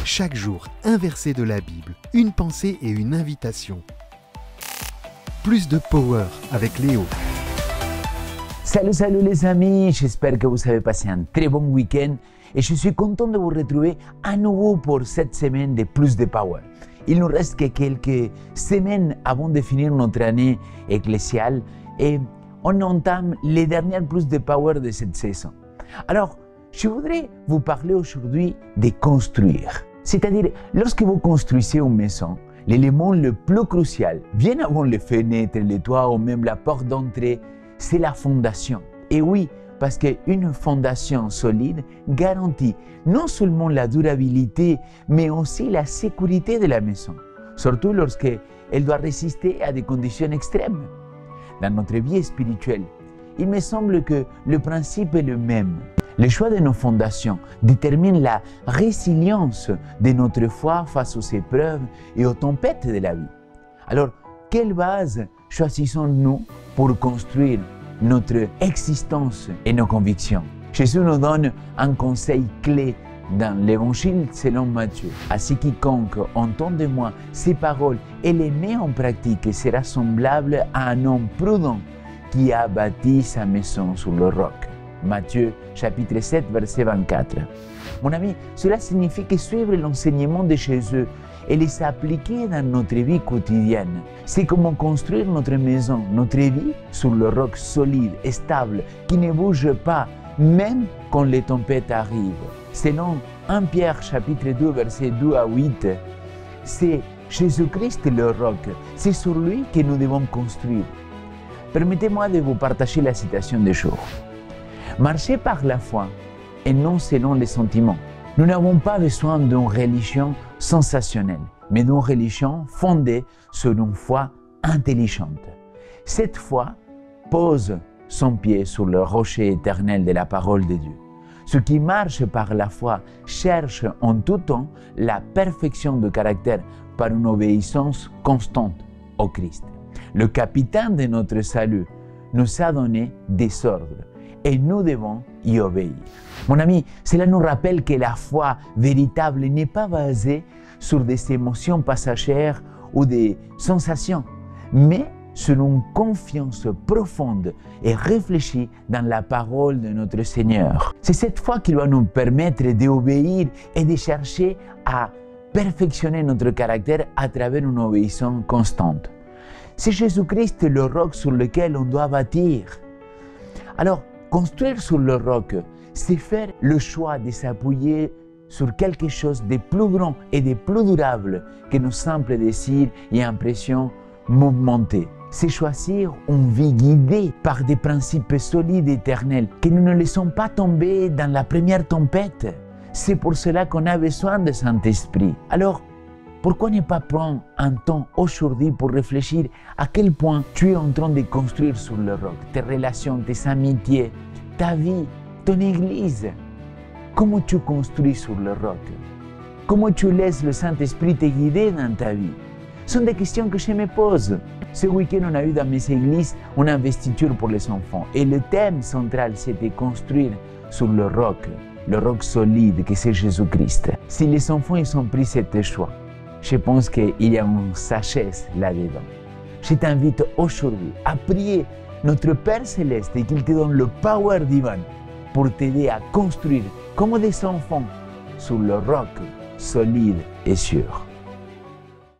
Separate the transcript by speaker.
Speaker 1: Chaque jour, un verset de la Bible, une pensée et une invitation. Plus de power avec Léo.
Speaker 2: Salut les amis, j'espère que vous avez passé un très bon week-end et je suis content de vous retrouver à nouveau pour cette semaine de Plus de Power. Il nous reste que quelques semaines avant de finir notre année ecclésiale et on entame les dernières Plus de Power de cette saison. Alors, je voudrais vous parler aujourd'hui de construire. C'est-à-dire, lorsque vous construisez une maison, l'élément le plus crucial, bien avant les fenêtres, les toits ou même la porte d'entrée, c'est la fondation. Et oui, parce qu'une fondation solide garantit non seulement la durabilité, mais aussi la sécurité de la maison, surtout lorsqu'elle doit résister à des conditions extrêmes. Dans notre vie spirituelle, il me semble que le principe est le même. Le choix de nos fondations détermine la résilience de notre foi face aux épreuves et aux tempêtes de la vie. Alors, quelle base choisissons-nous pour construire notre existence et nos convictions? Jésus nous donne un conseil clé dans l'Évangile selon Matthieu. Ainsi quiconque entend de moi ces paroles et les met en pratique sera semblable à un homme prudent qui a bâti sa maison sur le roc. Matthieu chapitre 7, verset 24. Mon ami, cela signifie que suivre l'enseignement de Jésus et les appliquer dans notre vie quotidienne, c'est comment construire notre maison, notre vie sur le roc solide et stable qui ne bouge pas, même quand les tempêtes arrivent. Selon 1 Pierre chapitre 2, verset 2 à 8, c'est Jésus-Christ le roc, c'est sur lui que nous devons construire. Permettez-moi de vous partager la citation du jour. Marcher par la foi et non selon les sentiments. Nous n'avons pas besoin d'une religion sensationnelle, mais d'une religion fondée sur une foi intelligente. Cette foi pose son pied sur le rocher éternel de la parole de Dieu. Ceux qui marchent par la foi cherchent en tout temps la perfection de caractère par une obéissance constante au Christ. Le capitaine de notre salut nous a donné des ordres et nous devons y obéir. Mon ami, cela nous rappelle que la foi véritable n'est pas basée sur des émotions passagères ou des sensations, mais sur une confiance profonde et réfléchie dans la parole de notre Seigneur. C'est cette foi qui doit nous permettre d'obéir et de chercher à perfectionner notre caractère à travers une obéissance constante. C'est Jésus-Christ le roc sur lequel on doit bâtir. Alors, construire sur le roc, c'est faire le choix de s'appuyer sur quelque chose de plus grand et de plus durable que nos simples désirs et impressions mouvementées. C'est choisir une vie guidée par des principes solides et éternels, que nous ne laissons pas tomber dans la première tempête. C'est pour cela qu'on a besoin de Saint-Esprit. Alors, pourquoi ne pas prendre un temps aujourd'hui pour réfléchir à quel point tu es en train de construire sur le roc, tes relations, tes amitiés, ta vie, ton église. Comment tu construis sur le roc? Comment tu laisses le Saint-Esprit te guider dans ta vie? Ce sont des questions que je me pose. Ce week-end, on a eu dans mes églises une investiture pour les enfants. Et le thème central, c'était construire sur le roc solide que c'est Jésus-Christ. Si les enfants ils ont pris ce choix, je pense qu'il y a une sagesse là-dedans. Je t'invite aujourd'hui à prier notre Père Céleste et qu'il te donne le power divin pour t'aider à construire comme des enfants sur le roc solide et sûr.